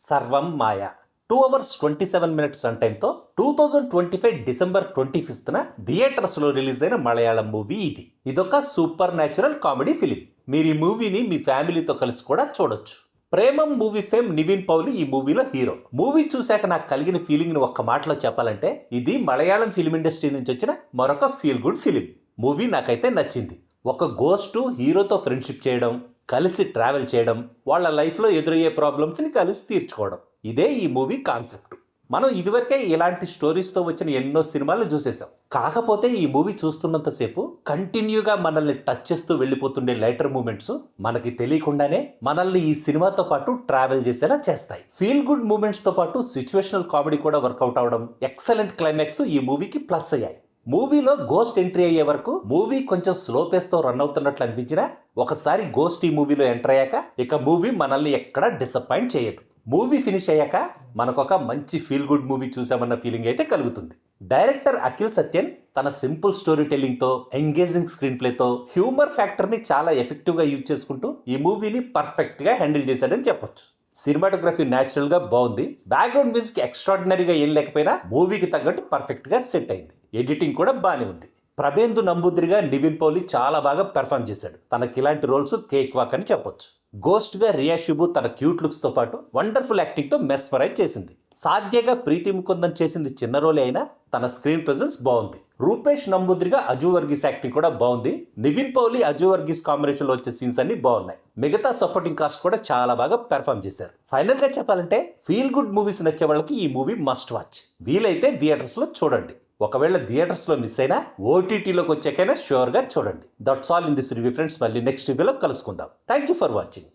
సర్వం మాయ 2 hours 27 minutes run టైంతో 2025 December 25న థియేటర్స్లో release అయిన మలయాళం మూవీ ఇది. ఇదొక సూపర్ న్యాచురల్ కామెడీ ఫిలిం. మీరు ఈ మూవీని మీ ఫ్యామిలీతో కలిసి కూడా చూడొచ్చు. ప్రేమం మూవీ ఫేమ్ నివిన్ పౌలి ఈ మూవీలో హీరో. మూవీ చూశాక నాకు కలిగిన ఫీలింగ్ని ఒక్క మాటలో చెప్పాలంటే ఇది మలయాళం ఫిలిం ఇండస్ట్రీ నుంచి వచ్చిన మరొక ఫీల్ గుడ్ ఫిలిం. మూవీ నాకైతే నచ్చింది. ఒక గోస్టు హీరోతో ఫ్రెండ్షిప్ చేయడం, కలిసి ట్రావెల్ చేయడం, వాళ్ళ లైఫ్లో ఎదురయ్యే ప్రాబ్లమ్స్ని కలిసి తీర్చుకోవడం, ఇదే ఈ మూవీ కాన్సెప్ట్. మనం ఇదివరకే ఇలాంటి స్టోరీస్తో వచ్చిన ఎన్నో సినిమాలు చూసేసాం. కాకపోతే ఈ మూవీ చూస్తున్నంతసేపు కంటిన్యూగా మనల్ని టచ్ చేస్తూ వెళ్ళిపోతుండే లైటర్ మూమెంట్స్ మనకి తెలియకుండానే మనల్ని ఈ సినిమాతో పాటు ట్రావెల్ చేసేలా చేస్తాయి. ఫీల్ గుడ్ మూమెంట్స్తో పాటు సిచ్యువేషనల్ కామెడీ కూడా వర్కౌట్ అవడం, ఎక్సలెంట్ క్లైమాక్స్ ఈ మూవీకి ప్లస్ అయ్యాయి. మూవీలో గోస్ట్ ఎంట్రీ అయ్యే వరకు మూవీ కొంచెం స్లో పేస్తో రన్ అవుతున్నట్లు అనిపించినా ఒకసారి గోస్ట్ ఈ మూవీలో ఎంటర్ అయ్యాక ఇక మూవీ మనల్ని ఎక్కడా డిసప్పాయింట్ చేయదు. మూవీ ఫినిష్ అయ్యాక మనకొక మంచి ఫీల్ గుడ్ మూవీ చూసామన్న ఫీలింగ్ అయితే కలుగుతుంది. డైరెక్టర్ అఖిల్ సత్యన్ తన సింపుల్ స్టోరీ టెల్లింగ్తో, ఎంగేజింగ్ స్క్రీన్ ప్లేతో, హ్యూమర్ ఫ్యాక్టర్ని చాలా ఎఫెక్టివ్గా యూజ్ చేసుకుంటూ ఈ మూవీని పర్ఫెక్ట్గా హ్యాండిల్ చేశాడని చెప్పొచ్చు. సినిమాటోగ్రఫీ న్యాచురల్గా బాగుంది. బ్యాక్గ్రౌండ్ మ్యూజిక్ ఎక్స్ట్రాడినరీగా ఏం లేకపోయినా మూవీకి తగ్గట్టు పర్ఫెక్ట్గా సెట్ అయింది. ఎడిటింగ్ కూడా బాగానే ఉంది. ప్రభేందు నంబూద్రిగా నివిన్ పౌలి చాలా బాగా పెర్ఫామ్ చేశాడు. తనకి ఇలాంటి రోల్స్ కేక్ వాక్ అని చెప్పొచ్చు. గోస్ట్గా రియా షిబు తన క్యూట్ లుక్స్తో పాటు వండర్ఫుల్ యాక్టింగ్తో మెస్మరైజ్ చేసింది. సాధ్యగా ప్రీతి ముకుందన్ చేసింది చిన్న రోలే అయినా తన స్క్రీన్ ప్రెజెన్స్ బాగుంది. రూపేష్ నంబూద్రిగా అజు వర్గీస్ యాక్టింగ్ కూడా బాగుంది. నివిన్ పౌలి అజు వర్గీస్ కాంబినేషన్లో వచ్చే సీన్స్ అన్ని బాగున్నాయి. మిగతా సపోర్టింగ్ కాస్ట్ కూడా చాలా బాగా పెర్ఫామ్ చేశారు. ఫైనల్గా చెప్పాలంటే ఫీల్ గుడ్ మూవీస్ నచ్చే వాళ్ళకి ఈ మూవీ మస్ట్ వాచ్. వీలైతే థియేటర్స్లో చూడండి. ఒకవేళ థియేటర్స్లో మిస్ అయినా ఓటీటీలోకి వచ్చాకైనా ష్యూర్గా చూడండి. That's all in this review friends. మళ్ళీ నెక్స్ట్ రివ్యూలో కలుసుకుందాం. Thank you for watching.